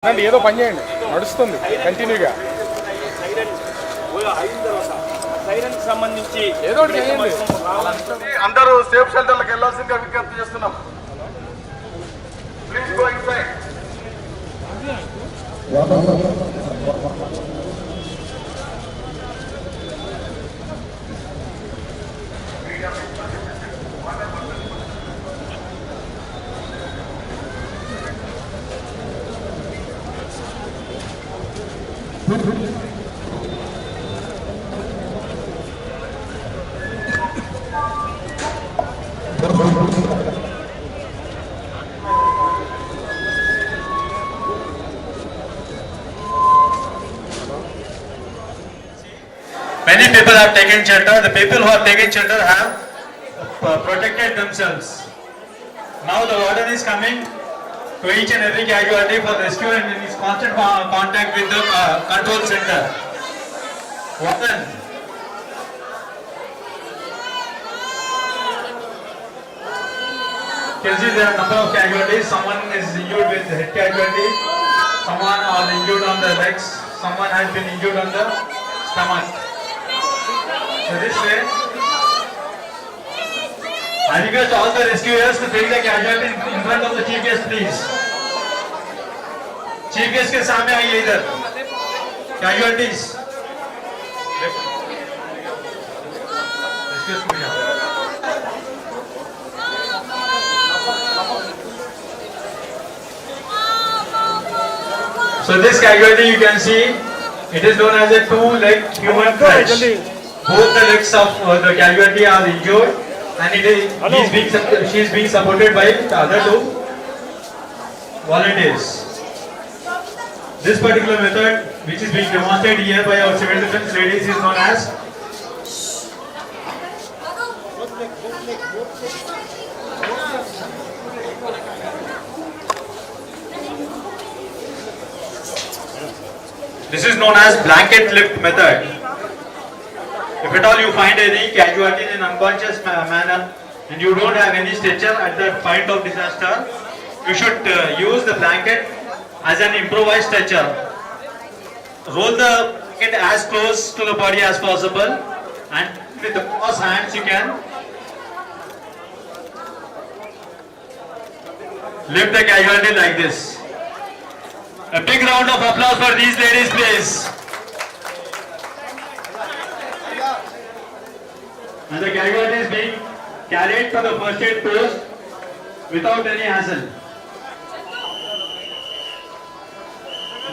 అంటే ఏదో పని చేయండి, నడుస్తుంది కంటిన్యూగా. సంబంధించి ఏదో ఒకటి చేయండి. అందరూ సేఫ్ షెల్టర్లకు వెళ్ళాల్సిందిగా విజ్ఞప్తి చేస్తున్నాం. Please go inside. Many people have taken shelter. The people who have taken shelter have protected themselves. Now the warden is coming to each and every casualty for rescue and in constant contact with the control center. Warden. You can see there are a number of casualties. Someone is injured with head casualty. Someone are injured on the legs. Someone has been injured on the stomach. So this way, I request all the rescuers to take the casualty in front of the chief guest, please. Chief guest के सामने आइए इधर. Casualties. Rescuers को यहाँ. So this casualty you can see, it is known as a two-leg human crutch. Both the legs of the casualty are injured, and she is being supported by the other two volunteers. This particular method, which is being demonstrated here by our civil defense ladies, is known as blanket lift method. If at all you find any casualty in unconscious manner and you don't have any stretcher at the point of disaster, you should use the blanket as an improvised stretcher. Roll the blanket as close to the body as possible, and with the cross hands you can lift the casualty like this. A big round of applause for these ladies, please. And the casualty is being carried to the first aid post without any hassle.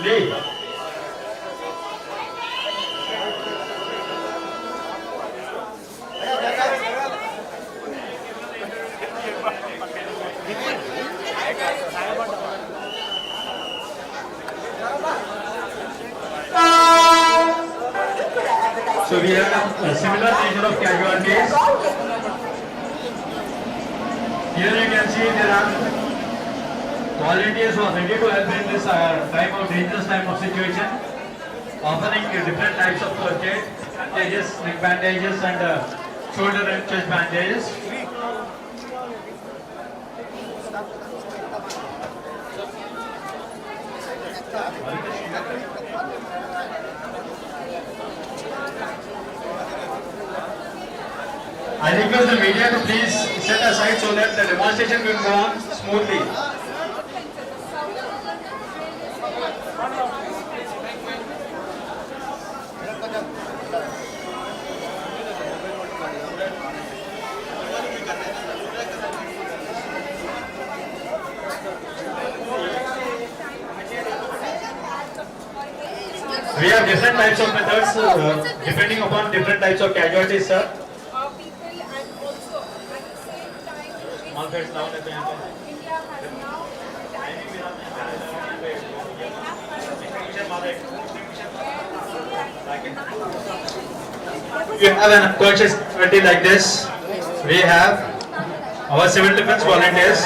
Lee. So we have a similar nature of casualties. Here you can see there are volunteers who are ready to help in this dangerous time of situation, offering different types of first aid, bandages, neck bandages, and shoulder and chest bandages. I request the media to please set aside so that the demonstration will go on smoothly. We have different types of methods depending upon different types of casualties, sir. India has now you have an unconscious casualty like this. We have our civil defense volunteers.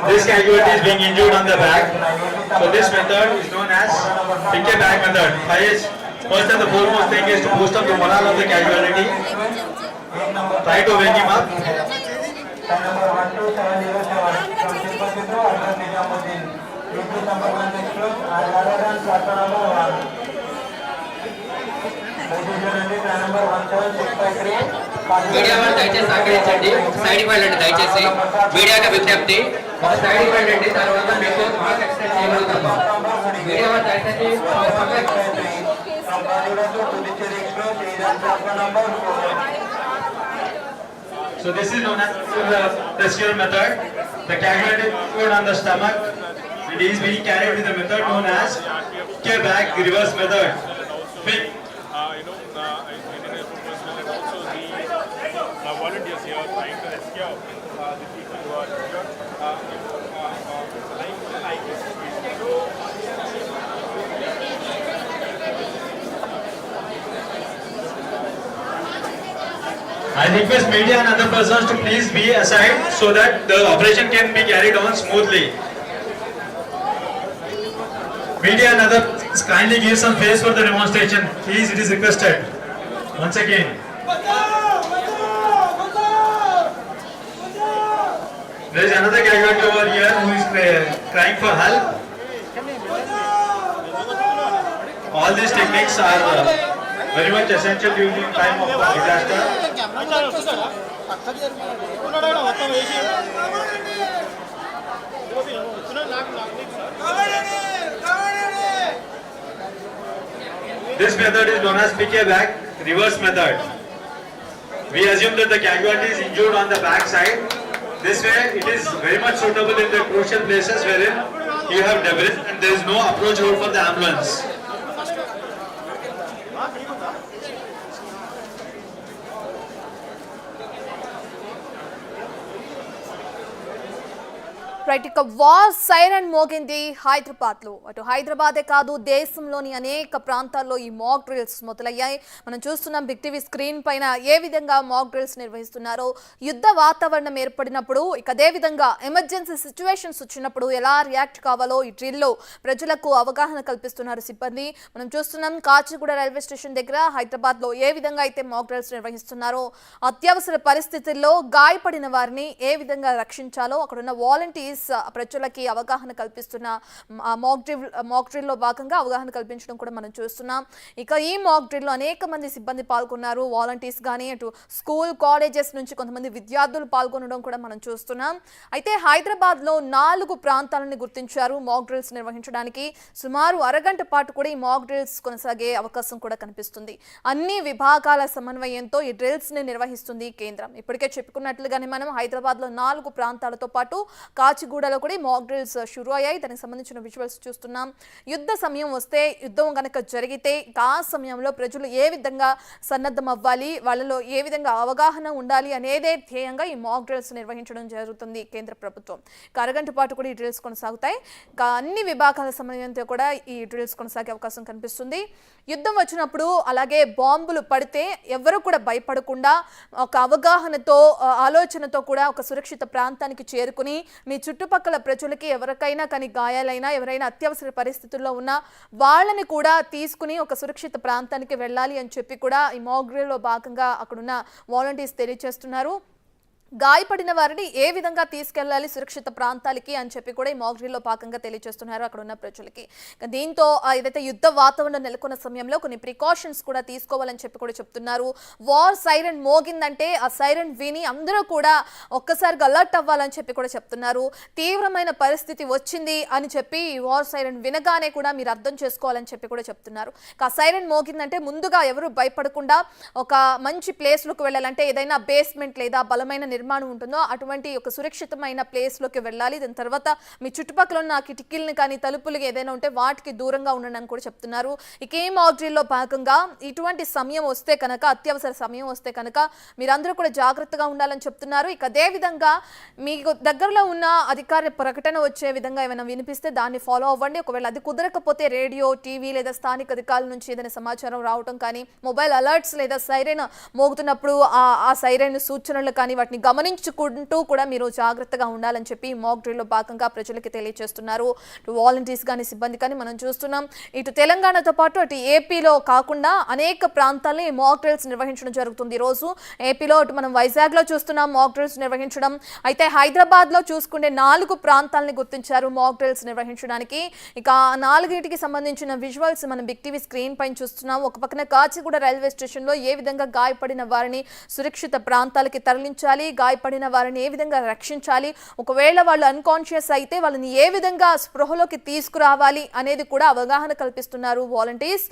This casualty is being injured on the back. So this method is known as pick a bag method. First and the foremost thing is to boost up the morale of the casualty. Try to wake him up. Line number 12707 from Tirupati to Adar Nizamuddin. Due to Samparkan Express and other than platform number 1. Line number 17653. Media వాళ్ళు దయచేసి సహకరించండి. Side ఇవ్వండి దయచేసి. మీడియాకి విజ్ఞప్తి, ఒక side ఇవ్వండి, తర్వాత మీకు మార్క్ ఎక్స్టెండ్ చేయగలుగుతాము. మీడియా వాళ్ళు దయచేసి from Bandura to Puducherry Express is on platform number 4. So this is known as the rescue method. The casualty food on the stomach. It is being carried with the method known as K-back reverse method. Big. Volunteers here trying to rescue the people who are injured. Like this. I request media and other persons to please be aside so that the operation can be carried on smoothly. Media and other kindly give some face for the demonstration. Please, it is requested. Once again. There is another casualty over here who is crying for help. All these techniques are very much essential during time of disaster. This method is known as PK back reverse method. We assume that the casualty is injured on the back side. This way it is very much suitable in the crucial places wherein you have debris and there is no approach road for the ambulance. Right, ఇక war siren మోగింది హైదరాబాద్లో. అటు హైదరాబాదే కాదు, దేశంలోని అనేక ప్రాంతాల్లో ఈ మాక్ డ్రిల్స్ మొదలయ్యాయి. మనం చూస్తున్నాం బిగ్ టీవీ స్క్రీన్ పైన ఏ విధంగా మాక్ డ్రిల్స్ నిర్వహిస్తున్నారో. యుద్ధ వాతావరణం ఏర్పడినప్పుడు, ఇక అదే విధంగా ఎమర్జెన్సీ సిచ్యువేషన్స్ వచ్చినప్పుడు ఎలా రియాక్ట్ కావాలో ఈ డ్రిల్లో ప్రజలకు అవగాహన కల్పిస్తున్నారు సిబ్బంది. మనం చూస్తున్నాం కాచిగూడ రైల్వే స్టేషన్ దగ్గర హైదరాబాద్లో ఏ విధంగా అయితే మాక్ డ్రిల్స్ నిర్వహిస్తున్నారో, అత్యవసర పరిస్థితుల్లో గాయపడిన వారిని ఏ విధంగా రక్షించాలో అక్కడున్న వాలంటీర్స్ ప్రజలకి అవగాహన కల్పిస్తున్న మాక్ డ్రిల్లో భాగంగా అవగాహన కల్పించడం కూడా మనం చూస్తున్నాం. ఇక ఈ మాక్ డ్రిల్లో అనేక మంది సిబ్బంది పాల్గొన్నారు. వాలంటీర్స్ కానీ, అటు స్కూల్ కాలేజెస్ నుంచి కొంతమంది విద్యార్థులు పాల్గొనడం కూడా మనం చూస్తున్నాం. అయితే హైదరాబాద్లో 4 ప్రాంతాలను గుర్తించారు మాక్ డ్రిల్స్ నిర్వహించడానికి. సుమారు అరగంట పాటు కూడా ఈ మాక్ డ్రిల్స్ కొనసాగే అవకాశం కూడా కనిపిస్తుంది. అన్ని విభాగాల సమన్వయంతో ఈ డ్రిల్స్ ని నిర్వహిస్తుంది కేంద్రం. ఇప్పటికే చెప్పుకున్నట్లుగానే మనం హైదరాబాద్లో 4 ప్రాంతాలతో పాటు కాచిగూడలో కూడా మాక్ డ్రిల్స్ షురూ అయ్యాయి. దానికి సంబంధించిన విజువల్స్ చూస్తున్నాం. యుద్ధ సమయం వస్తే, యుద్ధం కనుక జరిగితే ఆ సమయంలో ప్రజలు ఏ విధంగా సన్నద్ధం అవ్వాలి, వాళ్ళలో ఏ విధంగా అవగాహన ఉండాలి అనేదే ధ్యేయంగా ఈ మాక్ డ్రిల్స్ నిర్వహించడం జరుగుతుంది కేంద్ర ప్రభుత్వం. అరగంట పాటు కూడా ఈ డ్రిల్స్ కొనసాగుతాయి. అన్ని విభాగాల సమన్వయంతో కూడా ఈ డ్రిల్స్ కొనసాగే అవకాశం కనిపిస్తుంది. యుద్ధం వచ్చినప్పుడు, అలాగే బాంబులు పడితే ఎవరు కూడా భయపడకుండా ఒక అవగాహనతో, ఆలోచనతో కూడా ఒక సురక్షిత ప్రాంతానికి చేరుకుని మీ చుట్టుపక్కల ప్రజలకి ఎవరికైనా కానీ గాయాలైనా, ఎవరైనా అత్యవసర పరిస్థితుల్లో ఉన్నా వాళ్ళని కూడా తీసుకుని ఒక సురక్షిత ప్రాంతానికి వెళ్ళాలి అని చెప్పి కూడా ఈ మాక్ డ్రిల్లో భాగంగా అక్కడున్న వాలంటీర్స్ తెలియజేస్తున్నారు. గాయపడిన వారిని ఏ విధంగా తీసుకెళ్లాలి సురక్షిత ప్రాంతాలకి అని చెప్పి కూడా ఈ మాక్ డ్రిల్లో భాగంగా తెలియజేస్తున్నారు అక్కడ ఉన్న ప్రజలకి. దీంతో ఏదైతే యుద్ధ వాతావరణం నెలకొన్న సమయంలో కొన్ని ప్రికాషన్స్ కూడా తీసుకోవాలని చెప్పి కూడా చెప్తున్నారు. వార్ సైరన్ మోగిందంటే ఆ సైరన్ విని అందరూ కూడా ఒక్కసారిగా అలర్ట్ అవ్వాలని చెప్పి కూడా చెప్తున్నారు. తీవ్రమైన పరిస్థితి వచ్చింది అని చెప్పి ఈ వార్ సైరన్ వినగానే కూడా మీరు అర్థం చేసుకోవాలని చెప్పి కూడా చెప్తున్నారు. ఆ సైరన్ మోగిందంటే ముందుగా ఎవరు భయపడకుండా ఒక మంచి ప్లేస్లోకి వెళ్ళాలంటే, ఏదైనా బేస్మెంట్ లేదా బలమైన నిర్మాణం ఉంటుందో అటువంటి ఒక సురక్షితమైన ప్లేస్లోకి వెళ్ళాలి. దాని తర్వాత మీ చుట్టుపక్కల ఉన్న కిటికీలను కానీ, తలుపులు ఏదైనా ఉంటే వాటికి దూరంగా ఉండడం అని కూడా చెప్తున్నారు. ఇక ఈ మాక్ డ్రిల్లో భాగంగా ఇటువంటి సమయం వస్తే కనుక, అత్యవసర సమయం వస్తే కనుక మీరందరూ కూడా జాగ్రత్తగా ఉండాలని చెప్తున్నారు. ఇక అదే విధంగా మీకు దగ్గరలో ఉన్న అధికార ప్రకటన వచ్చే విధంగా ఏమైనా వినిపిస్తే దాన్ని ఫాలో అవ్వండి. ఒకవేళ అది కుదరకపోతే రేడియో, టీవీ లేదా స్థానిక అధికారుల నుంచి ఏదైనా సమాచారం రావడం కానీ, మొబైల్ అలర్ట్స్ లేదా సైరన్ మోగుతున్నప్పుడు ఆ సైరన్ సూచనలు కానీ వాటిని గమనించుకుంటూ కూడా మీరు జాగ్రత్తగా ఉండాలని చెప్పి మాక్ డ్రిల్లో భాగంగా ప్రజలకి తెలియజేస్తున్నారు. వాలంటీర్స్ కానీ సిబ్బంది కానీ మనం చూస్తున్నాం. ఇటు తెలంగాణతో పాటు అటు ఏపీలో కాకుండా అనేక ప్రాంతాలని మాక్ డ్రిల్స్ నిర్వహించడం జరుగుతుంది. ఈ రోజు ఏపీలో అటు మనం వైజాగ్లో చూస్తున్నాం మాక్ డ్రిల్స్ నిర్వహించడం. అయితే హైదరాబాద్లో చూసుకుంటే 4 ప్రాంతాలని గుర్తించారు మాక్ డ్రిల్స్ నిర్వహించడానికి. ఇక 4టికి సంబంధించిన విజువల్స్ మనం బిగ్ టీవీ స్క్రీన్ పైన చూస్తున్నాం. ఒక పక్కన కాచిగూడ రైల్వే స్టేషన్లో ఏ విధంగా గాయపడిన వారిని సురక్షిత ప్రాంతాలకి తరలించాలి, గాయపడిన వారిని ఏ విధంగా రక్షించాలి, ఒకవేళ వాళ్ళు అన్కాన్షియస్ అయితే వాళ్ళని ఏ విధంగా స్పృహలోకి తీసుకురావాలి అనేది కూడా అవగాహన కల్పిస్తున్నారు వాలంటీర్స్.